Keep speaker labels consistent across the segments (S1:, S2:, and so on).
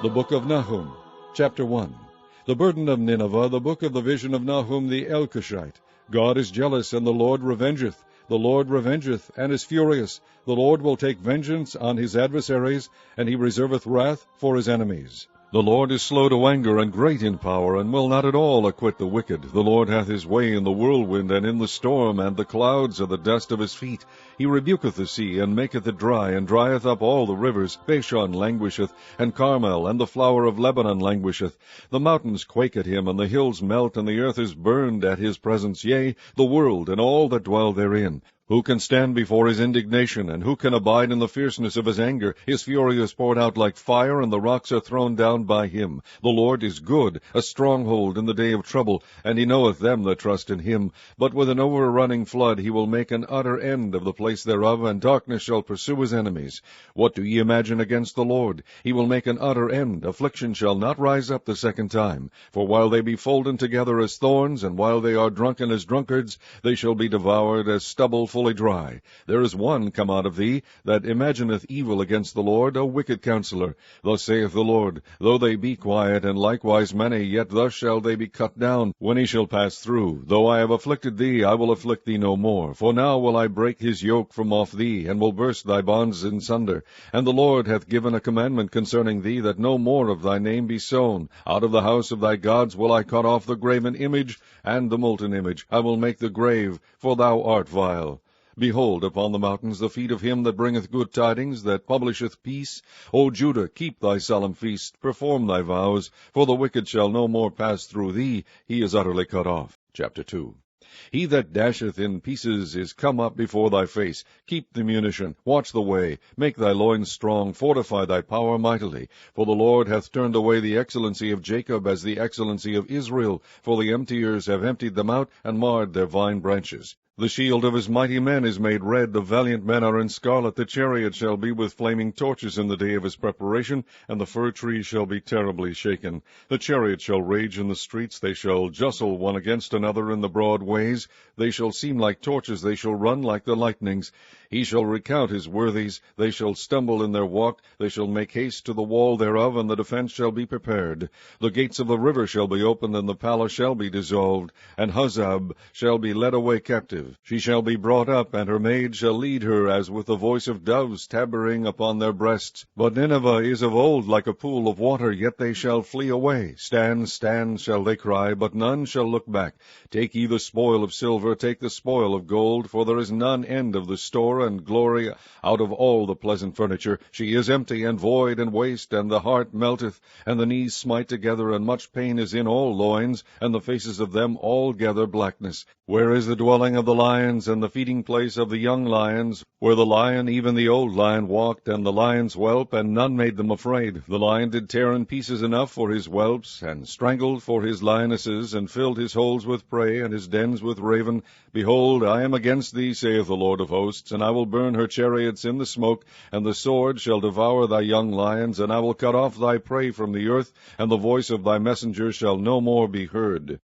S1: The Book of Nahum, Chapter 1. The burden of Nineveh, the book of the vision of Nahum the Elkoshite. God is jealous, and the Lord revengeth. The Lord revengeth, and is furious. The Lord will take vengeance on his adversaries, and he reserveth wrath for his enemies. The Lord is slow to anger, and great in power, and will not at all acquit the wicked. The Lord hath his way in the whirlwind, and in the storm, and the clouds are the dust of his feet. He rebuketh the sea, and maketh it dry, and drieth up all the rivers. Bashan languisheth, and Carmel, and the flower of Lebanon languisheth. The mountains quake at him, and the hills melt, and the earth is burned at his presence, yea, the world, and all that dwell therein. Who can stand before his indignation, and who can abide in the fierceness of his anger? His fury is poured out like fire, and the rocks are thrown down by him. The Lord is good, a stronghold in the day of trouble, and he knoweth them that trust in him. But with an overrunning flood he will make an utter end of the place thereof, and darkness shall pursue his enemies. What do ye imagine against the Lord? He will make an utter end. Affliction shall not rise up the second time. For while they be folden together as thorns, and while they are drunken as drunkards, they shall be devoured as stubble fully dry. There is one come out of thee that imagineth evil against the Lord, a wicked counselor. Thus saith the Lord, though they be quiet, and likewise many, yet thus shall they be cut down, when he shall pass through. Though I have afflicted thee, I will afflict thee no more. For now will I break his yoke from off thee, and will burst thy bonds in sunder. And the Lord hath given a commandment concerning thee, that no more of thy name be sown. Out of the house of thy gods will I cut off the graven image, and the molten image. I will make the grave, for thou art vile. Behold, upon the mountains the feet of him that bringeth good tidings, that publisheth peace. O Judah, keep thy solemn feast, perform thy vows, for the wicked shall no more pass through thee, he is utterly cut off. Chapter 2. He that dasheth in pieces is come up before thy face. Keep the munition, watch the way, make thy loins strong, fortify thy power mightily. For the Lord hath turned away the excellency of Jacob as the excellency of Israel, for the emptiers have emptied them out, and marred their vine branches. The shield of his mighty men is made red, the valiant men are in scarlet. The chariot shall be with flaming torches in the day of his preparation, and the fir tree shall be terribly shaken. The chariot shall rage in the streets, they shall justle one against another in the broad ways. They shall seem like torches, they shall run like the lightnings. He shall recount his worthies, they shall stumble in their walk, they shall make haste to the wall thereof, and the defense shall be prepared. The gates of the river shall be opened, and the palace shall be dissolved, and Huzzab shall be led away captive. She shall be brought up, and her maid shall lead her, as with the voice of doves tabering upon their breasts. But Nineveh is of old like a pool of water, yet they shall flee away. Stand, stand, shall they cry, but none shall look back. Take ye the spoil of silver, take the spoil of gold, for there is none end of the store and glory out of all the pleasant furniture. She is empty and void and waste, and the heart melteth, and the knees smite together, and much pain is in all loins, and the faces of them all gather blackness. Where is the dwelling of the lions, and the feeding place of the young lions, where the lion, even the old lion, walked, and the lion's whelp, and none made them afraid? The lion did tear in pieces enough for his whelps, and strangled for his lionesses, and filled his holes with prey, and his dens with raven. Behold, I am against thee, saith the Lord of hosts, and I will burn her chariots in the smoke, and the sword shall devour thy young lions, and I will cut off thy prey from the earth, and the voice of thy messengers shall no more be heard.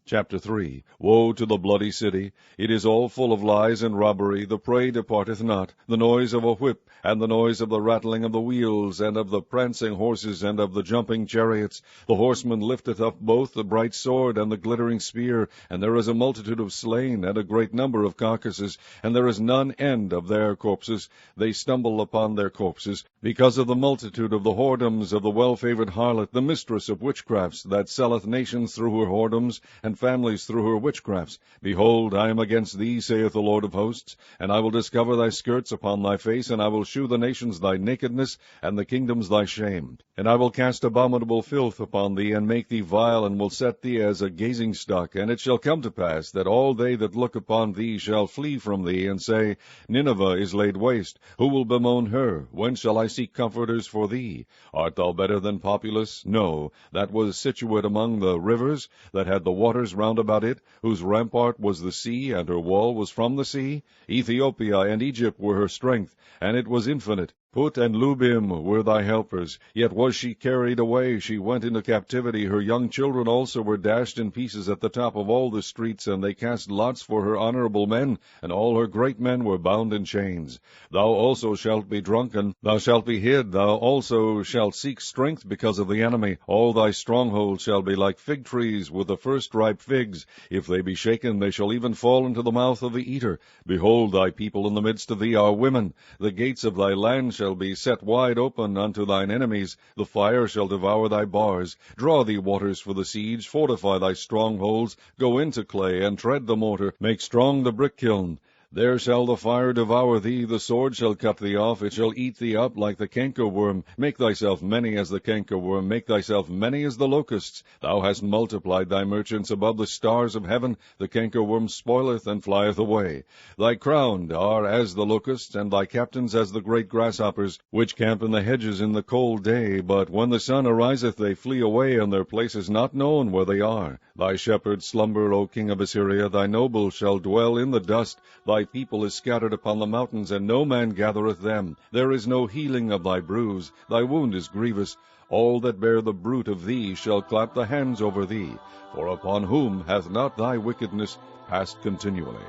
S1: Chapter 3. Woe to the bloody city! It is all full of lies and robbery. The prey departeth not. The noise of a whip, and the noise of the rattling of the wheels, and of the prancing horses, and of the jumping chariots. The horseman lifteth up both the bright sword and the glittering spear, and there is a multitude of slain, and a great number of carcasses, and there is none end of their corpses. They stumble upon their corpses, because of the multitude of the whoredoms of the well-favored harlot, the mistress of witchcrafts, that selleth nations through her whoredoms, and families through her witchcrafts. Behold, I am against thee, saith the Lord of hosts, and I will discover thy skirts upon thy face, and I will shew the nations thy nakedness, and the kingdoms thy shame. And I will cast abominable filth upon thee, and make thee vile, and will set thee as a gazing stock. And it shall come to pass, that all they that look upon thee shall flee from thee, and say, Nineveh is laid waste. Who will bemoan her? When shall I seek comforters for thee? Art thou better than Populus? No, that was situate among the rivers, that had the waters round about it, whose rampart was the sea, and her wall was from the sea. Ethiopia and Egypt were her strength, and it was infinite. Put and Lubim were thy helpers, yet was she carried away, she went into captivity. Her young children also were dashed in pieces at the top of all the streets, and they cast lots for her honorable men, and all her great men were bound in chains. Thou also shalt be drunken, thou shalt be hid, thou also shalt seek strength because of the enemy. All thy strongholds shall be like fig trees with the first ripe figs. If they be shaken, they shall even fall into the mouth of the eater. Behold, thy people in the midst of thee are women. The gates of thy land shall be set wide open unto thine enemies. The fire shall devour thy bars. Draw thee waters for the siege. Fortify thy strongholds. Go into clay, and tread the mortar. Make strong the brick kiln. There shall the fire devour thee, the sword shall cut thee off, it shall eat thee up like the cankerworm. Make thyself many as the cankerworm, make thyself many as the locusts. Thou hast multiplied thy merchants above the stars of heaven. The cankerworm spoileth and flieth away. Thy crowned are as the locusts, and thy captains as the great grasshoppers, which camp in the hedges in the cold day. But when the sun ariseth, they flee away, and their place is not known where they are. Thy shepherds slumber, O king of Assyria. Thy nobles shall dwell in the dust. Thy people is scattered upon the mountains, and no man gathereth them. There is no healing of thy bruise. Thy wound is grievous. All that bear the bruit of thee shall clap the hands over thee. For upon whom hath not thy wickedness passed continually?